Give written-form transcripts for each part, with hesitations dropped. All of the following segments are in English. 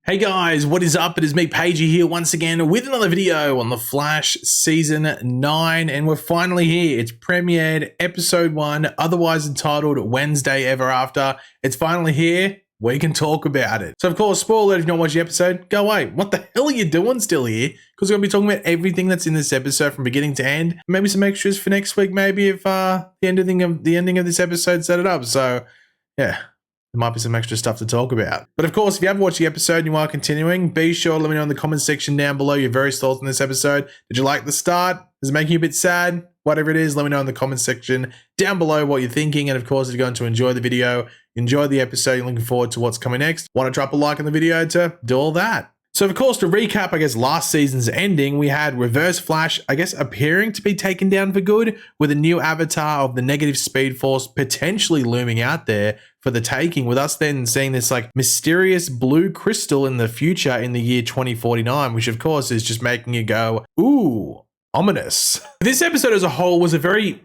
Hey guys, what is up? It is me, Pagey, here once again with another video on The Flash Season 9, and we're finally here. It's premiered Episode 1, otherwise entitled Wednesday Ever After. It's finally here. We can talk about it. So of course, spoiler alert, if you don't watch the episode, go away. What the hell are you doing still here? Because we're going to be talking about everything that's in this episode from beginning to end. Maybe some extras for next week, maybe if the ending of this episode set it up. So yeah. There might be some extra stuff to talk about. But of course, if you haven't watched the episode and you are continuing, be sure to let me know in the comments section down below your various thoughts on this episode. Did you like the start? Is it making you a bit sad? Whatever it is, let me know in the comments section down below what you're thinking. And of course, if you're going to enjoy the video, enjoy the episode, you're looking forward to what's coming next, want to drop a like on the video to do all that. So of course, to recap, I guess, last season's ending, we had Reverse Flash, I guess, appearing to be taken down for good with a new avatar of the negative Speed Force potentially looming out there for the taking, with us then seeing this like mysterious blue crystal in the future in the year 2049, which of course is just making you go, ooh, ominous. This episode as a whole was a very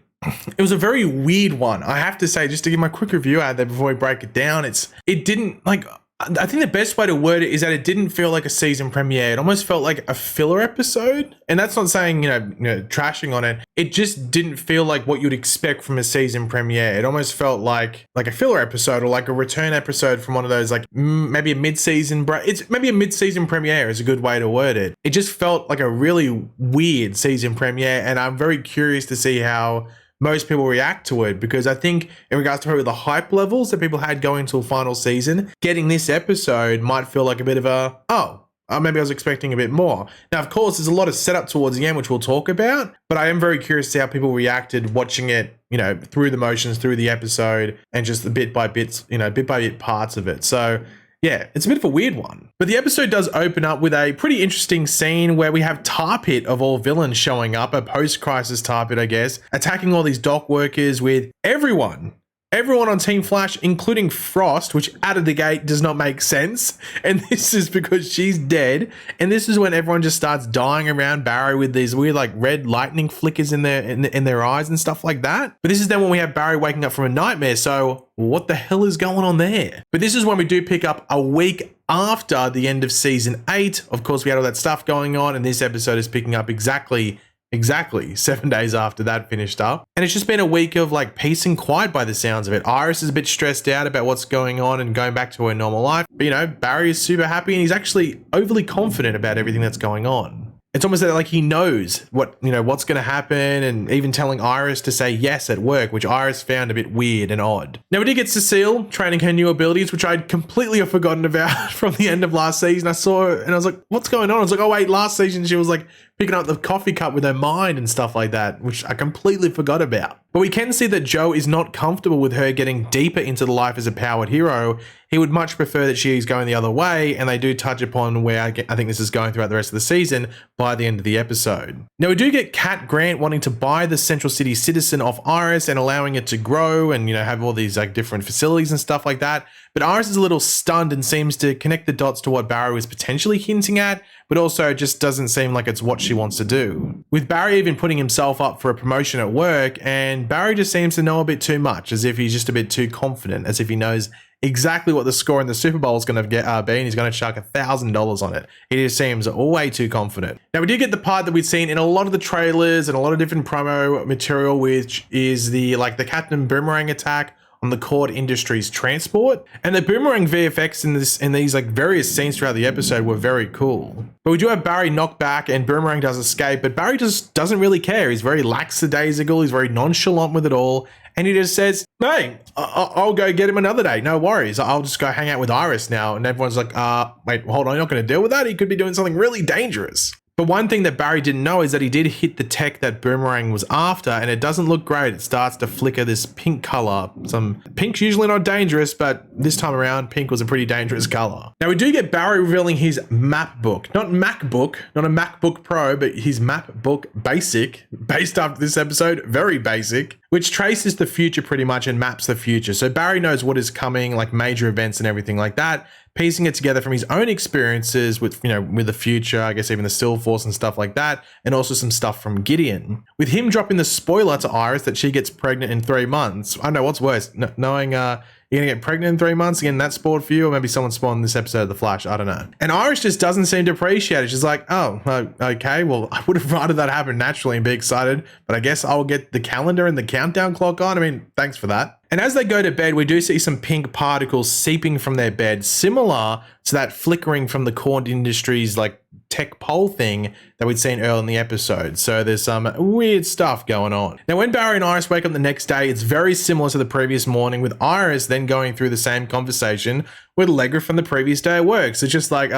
weird one. I have to say, just to give my quick review out there before we break it down, it didn't like, I think the best way to word it is that it didn't feel like a season premiere. It almost felt like a filler episode. And that's not saying, you know, trashing on it. It just didn't feel like what you'd expect from a season premiere. It almost felt like a filler episode or like a return episode from one of those, like maybe a mid-season it's maybe a mid-season premiere is a good way to word it. It just felt like a really weird season premiere, and I'm very curious to see how most people react to it, because I think in regards to probably the hype levels that people had going into a final season, getting this episode might feel like a bit of a, maybe I was expecting a bit more. Now, of course, there's a lot of setup towards the end, which we'll talk about, but I am very curious to see how people reacted watching it, you know, through the motions, through the episode, and just the bit by bit parts of it. So yeah, it's a bit of a weird one. But the episode does open up with a pretty interesting scene where we have Tar Pit of all villains showing up, a post-crisis Tar Pit, I guess, attacking all these dock workers with everyone on Team Flash, including Frost, which out of the gate does not make sense. And this is because she's dead. And this is when everyone just starts dying around Barry with these weird like red lightning flickers in their eyes and stuff like that. But this is then when we have Barry waking up from a nightmare. So what the hell is going on there? But this is when we do pick up a week after the end of season 8. Of course, we had all that stuff going on, and this episode is picking up exactly 7 days after that finished up. And it's just been a week of like peace and quiet by the sounds of it. Iris is a bit stressed out about what's going on and going back to her normal life. But, you know, Barry is super happy, and he's actually overly confident about everything that's going on. It's almost like he knows what's going to happen, and even telling Iris to say yes at work, which Iris found a bit weird and odd. Now we did get Cecile training her new abilities, which I'd completely forgotten about from the end of last season. I saw her and I was like, what's going on? I was like, oh wait, last season she was like picking up the coffee cup with her mind and stuff like that, which I completely forgot about. But we can see that Joe is not comfortable with her getting deeper into the life as a powered hero. He would much prefer that she's going the other way, and they do touch upon where I think this is going throughout the rest of the season by the end of the episode. Now we do get Cat Grant wanting to buy the Central City Citizen off Iris and allowing it to grow and, you know, have all these like different facilities and stuff like that. But Iris is a little stunned and seems to connect the dots to what Barry was potentially hinting at, but also it just doesn't seem like it's what she wants to do. With Barry even putting himself up for a promotion at work, and Barry just seems to know a bit too much, as if he's just a bit too confident, as if he knows exactly what the score in the Super Bowl is going to be, and he's going to chuck $1,000 on it. He just seems way too confident. Now we do get the part that we've seen in a lot of the trailers and a lot of different promo material, which is the Captain Boomerang attack on the Cord Industries transport, and the Boomerang VFX in these like various scenes throughout the episode were very cool. But we do have Barry knocked back, and Boomerang does escape, but Barry just doesn't really care. He's very lackadaisical, he's very nonchalant with it all, and he just says, hey, I'll go get him another day, no worries, I'll just go hang out with Iris now. And everyone's like, wait, hold on, you're not going to deal with that? He could be doing something really dangerous. But one thing that Barry didn't know is that he did hit the tech that Boomerang was after, and it doesn't look great. It starts to flicker this pink color. Pink's usually not dangerous, but this time around, pink was a pretty dangerous color. Now we do get Barry revealing his map book, not MacBook, not a MacBook Pro, but his map book Basic, based after this episode, very basic, which traces the future pretty much and maps the future. So Barry knows what is coming, like major events and everything like that, piecing it together from his own experiences with, with the future, I guess even the Still Force and stuff like that, and also some stuff from Gideon. With him dropping the spoiler to Iris that she gets pregnant in 3 months, I don't know what's worse, knowing You're going to get pregnant in 3 months? Again, that's spoiled for you, or maybe someone spawned this episode of The Flash. I don't know. And Iris just doesn't seem to appreciate it. She's like, oh, okay, well, I would have rather that happen naturally and be excited, but I guess I'll get the calendar and the countdown clock on. I mean, thanks for that. And as they go to bed, we do see some pink particles seeping from their bed, similar to that flickering from the Corn Industries like tech pole thing that we'd seen earlier in the episode. So there's some weird stuff going on. Now, when Barry and Iris wake up the next day, it's very similar to the previous morning, with Iris then going through the same conversation with Allegra from the previous day at work. So it's just like,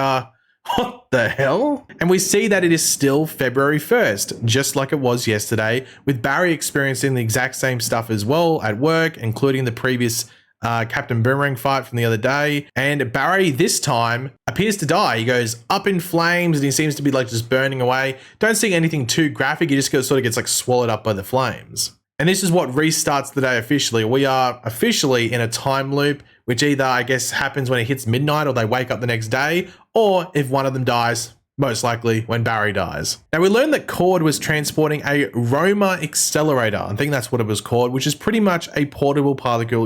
what the hell? And we see that it is still February 1st, just like it was yesterday, with Barry experiencing the exact same stuff as well at work, including the previous Captain Boomerang fight from the other day. And Barry this time appears to die. He goes up in flames and he seems to be like just burning away. Don't see anything too graphic. He just sort of gets like swallowed up by the flames. And this is what restarts the day officially. We are officially in a time loop, which either, I guess, happens when it hits midnight or they wake up the next day, or if one of them dies, most likely when Barry dies. Now, we learned that Cord was transporting a Roma accelerator. I think that's what it was called, which is pretty much a portable particle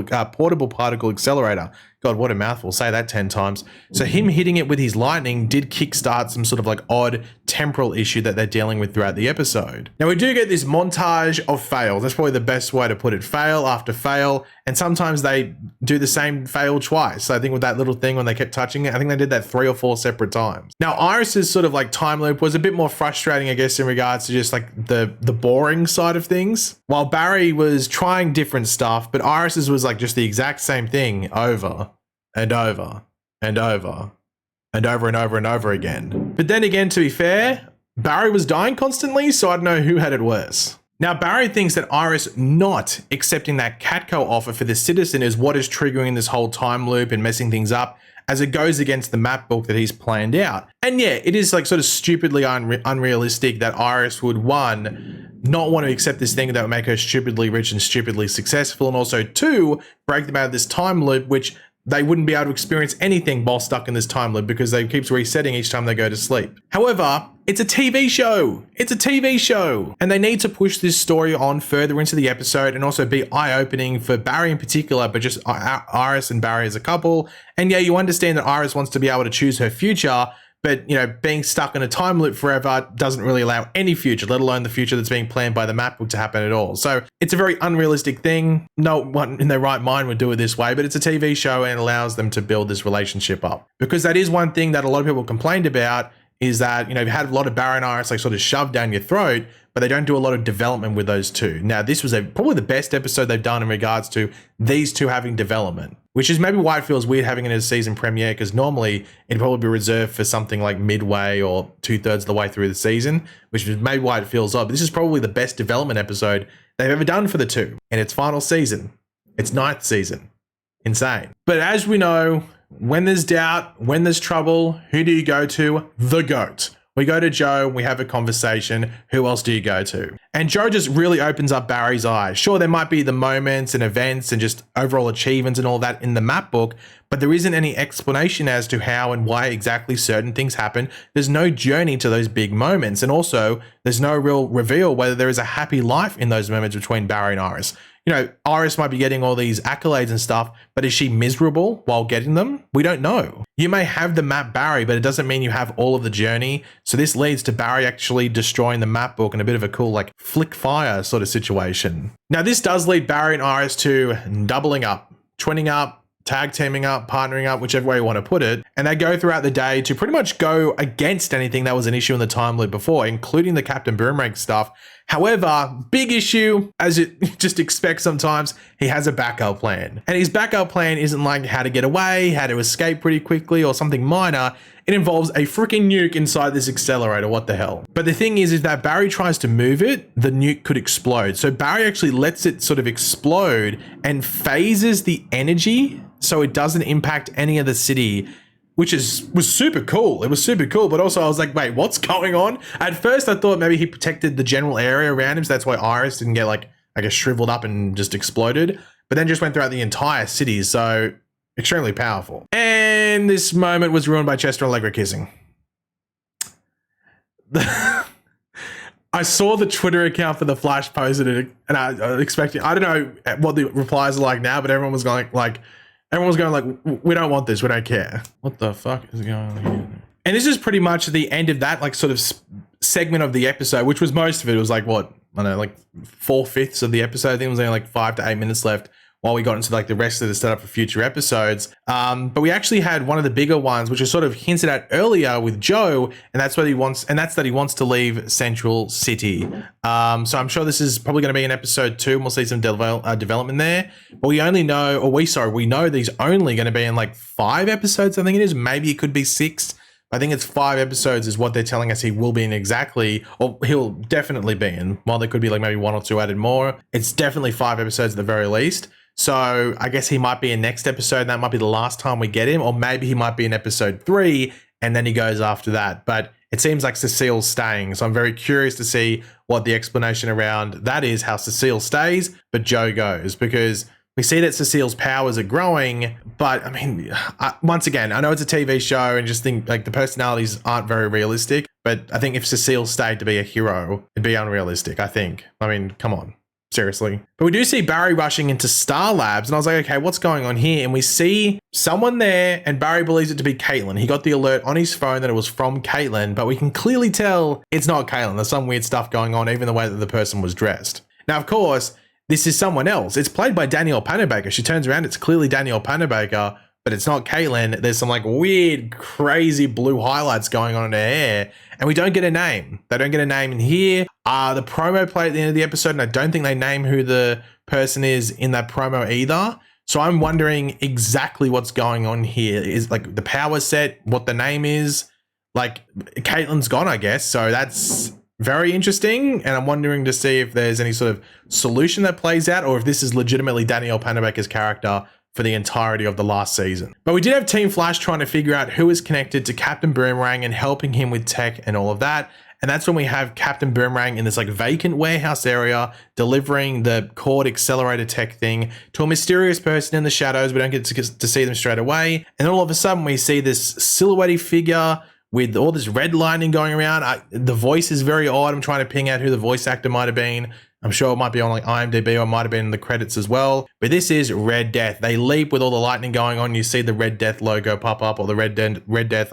accelerator. God, what a mouthful. Say that 10 times. So him hitting it with his lightning did kickstart some sort of like odd temporal issue that they're dealing with throughout the episode. Now, we do get this montage of fails. That's probably the best way to put it. Fail after fail. And sometimes they do the same fail twice. So I think with that little thing when they kept touching it, I think they did that 3 or 4 separate times. Now, Iris's sort of like time loop was a bit more frustrating, I guess, in regards to just like the boring side of things. While Barry was trying different stuff, but Iris's was like just the exact same thing over and over and over and over and over and over again. But then again, to be fair, Barry was dying constantly, so I don't know who had it worse. Now, Barry thinks that Iris not accepting that Catco offer for the Citizen is what is triggering this whole time loop and messing things up, as it goes against the map book that he's planned out. And yeah, it is like sort of stupidly unrealistic that Iris would, one, not want to accept this thing that would make her stupidly rich and stupidly successful, and also two, break them out of this time loop, which they wouldn't be able to experience anything while stuck in this time loop because they keeps resetting each time they go to sleep. However, it's a TV show. It's a TV show. And they need to push this story on further into the episode and also be eye-opening for Barry in particular, but just Iris and Barry as a couple. And yeah, you understand that Iris wants to be able to choose her future, but, you know, being stuck in a time loop forever doesn't really allow any future, let alone the future that's being planned by the map book to happen at all. So it's a very unrealistic thing. No one in their right mind would do it this way, but it's a TV show and it allows them to build this relationship up. Because that is one thing that a lot of people complained about, is that, you know, you've had a lot of Barry and Iris like sort of shoved down your throat, but they don't do a lot of development with those two. Now, this was probably the best episode they've done in regards to these two having development, which is maybe why it feels weird having it as a season premiere, because normally it'd probably be reserved for something like midway or 2/3 of the way through the season, which is maybe why it feels odd. But this is probably the best development episode they've ever done for the two, and its final season, its 9th season. Insane. But as we know, when there's doubt, when there's trouble, who do you go to? The GOAT. We go to Joe, we have a conversation. Who else do you go to? And Joe just really opens up Barry's eyes. Sure, there might be the moments and events and just overall achievements and all that in the map book, but there isn't any explanation as to how and why exactly certain things happen. There's no journey to those big moments. And also, there's no real reveal whether there is a happy life in those moments between Barry and Iris. You know, Iris might be getting all these accolades and stuff, but is she miserable while getting them? We don't know. You may have the map Barry, but it doesn't mean you have all of the journey. So this leads to Barry actually destroying the map book in a bit of a cool, like, flick fire sort of situation. Now, this does lead Barry and Iris to doubling up, twinning up, tag teaming up, partnering up, whichever way you want to put it. And they go throughout the day to pretty much go against anything that was an issue in the time loop before, including the Captain Boomerang stuff. However, big issue, as you just expect sometimes, he has a backup plan. And his backup plan isn't like how to get away, how to escape pretty quickly, or something minor. It involves a freaking nuke inside this accelerator. What the hell? But the thing is that Barry tries to move it, the nuke could explode. So Barry actually lets it sort of explode and phases the energy so it doesn't impact any of the city, which was super cool. It was super cool, but also I was like, wait, what's going on? At first I thought maybe he protected the general area around him, so that's why Iris didn't get like, I guess, shriveled up and just exploded, but then just went throughout the entire city, so extremely powerful. And this moment was ruined by Chester and Allegra kissing. I saw the Twitter account for The Flash posted it, and I expected, I don't know what the replies are like now, but everyone was going like, Everyone was going like, we don't want this, we don't care. What the fuck is going on here? And this is pretty much the end of that like sort of segment of the episode, which was most of it. It was like what, I don't know, like 4/5 of the episode. I think it was only like 5 to 8 minutes left while we got into like the rest of the setup for future episodes. But we actually had one of the bigger ones, which was sort of hinted at earlier with Joe, and that's what he wants, and that's that he wants to leave Central City. So I'm sure this is probably going to be in episode 2, and we'll see some development there. But we only know, we know that he's only going to be in like 5 episodes, I think it is. Maybe it could be 6. I think it's 5 episodes is what they're telling us he will be in exactly, or he'll definitely be in. While there could be like maybe 1 or 2 added more, it's definitely 5 episodes at the very least. So I guess he might be in next episode. That might be the last time we get him, or maybe he might be in episode 3 and then he goes after that. But it seems like Cecile's staying. So I'm very curious to see what the explanation around that is, how Cecile stays, but Joe goes, because we see that Cecile's powers are growing. But I mean, once again, I know it's a TV show and just think like the personalities aren't very realistic, but I think if Cecile stayed to be a hero, it'd be unrealistic, I think. I mean, come on. Seriously. But we do see Barry rushing into Star Labs, and I was like, okay, what's going on here? And we see someone there, and Barry believes it to be Caitlin. He got the alert on his phone that it was from Caitlin, but we can clearly tell it's not Caitlin. There's some weird stuff going on, even the way that the person was dressed. Now, of course, this is someone else. It's played by Danielle Panabaker. She turns around, it's clearly Danielle Panabaker, but it's not Caitlin. There's some like weird, crazy blue highlights going on in her hair, and we don't get a name. They don't get a name in here. The promo played at the end of the episode, and I don't think they name who the person is in that promo either. So I'm wondering exactly what's going on here. Is like the power set, what the name is. Like Caitlin's gone, I guess. So that's very interesting, and I'm wondering to see if there's any sort of solution that plays out, or if this is legitimately Danielle Panabaker's character for the entirety of the last season. But we did have Team Flash trying to figure out who is connected to Captain Boomerang and helping him with tech and all of that. And that's when we have Captain Boomerang in this like vacant warehouse area delivering the cord accelerator tech thing to a mysterious person in the shadows. We don't get to see them straight away. And all of a sudden we see this silhouette figure with all this red lining going around. The voice is very odd. I'm trying to ping out who the voice actor might have been. I'm sure it might be on like IMDb, or it might have been in the credits as well. But this is Red Death. They leap with all the lightning going on. You see the Red Death logo pop up, or the Red Death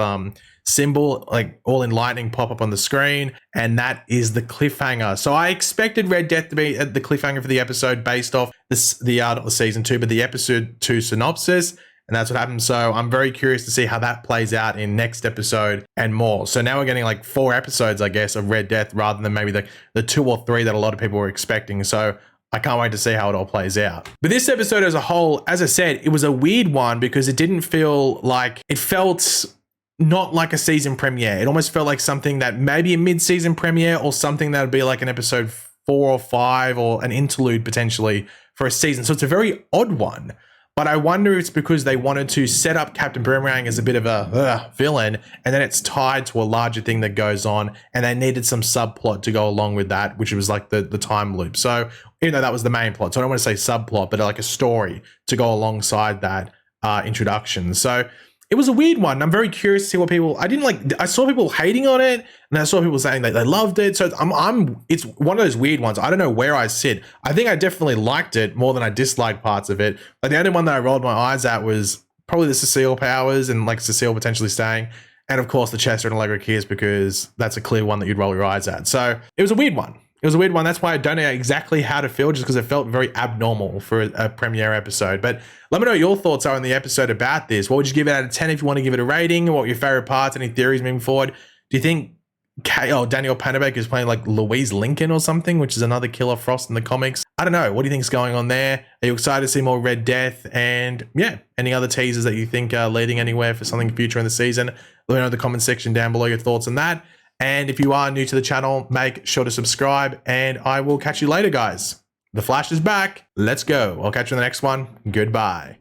symbol, like all in lightning, pop up on the screen. And that is the cliffhanger. So I expected Red Death to be at the cliffhanger for the episode based off not the season 2, but the episode 2 synopsis. And that's what happened. So I'm very curious to see how that plays out in next episode and more. So now we're getting like 4 episodes, I guess, of Red Death rather than maybe the 2 or 3 that a lot of people were expecting. So I can't wait to see how it all plays out. But this episode as a whole, as I said, it was a weird one because it didn't feel like, it felt not like a season premiere. It almost felt like something that maybe a mid-season premiere, or something that would be like an episode 4 or 5 or an interlude potentially for a season. So it's a very odd one. But I wonder if it's because they wanted to set up Captain Boomerang as a bit of a villain, and then it's tied to a larger thing that goes on, and they needed some subplot to go along with that, which was like the time loop. So even though that was the main plot, so I don't want to say subplot, but like a story to go alongside that introduction. So it was a weird one. I'm very curious to see what people, I saw people hating on it, and I saw people saying that they loved it. So it's one of those weird ones. I don't know where I sit. I think I definitely liked it more than I disliked parts of it. Like the only one that I rolled my eyes at was probably the Cecile powers and like Cecile potentially staying. And of course the Chester and Allegra Kiss, because that's a clear one that you'd roll your eyes at. So it was a weird one. It was a weird one. That's why I don't know exactly how to feel, just because it felt very abnormal for a premiere episode. But let me know what your thoughts are on the episode about this. What would you give it out of 10 if you want to give it a rating? What were your favorite parts? Any theories moving forward? Do you think Danielle Panabaker is playing like Louise Lincoln or something, which is another Killer Frost in the comics? I don't know. What do you think is going on there? Are you excited to see more Red Death? And yeah, any other teasers that you think are leading anywhere for something future in the season? Let me know in the comment section down below your thoughts on that. And if you are new to the channel, make sure to subscribe, and I will catch you later, guys. The Flash is back. Let's go. I'll catch you in the next one. Goodbye.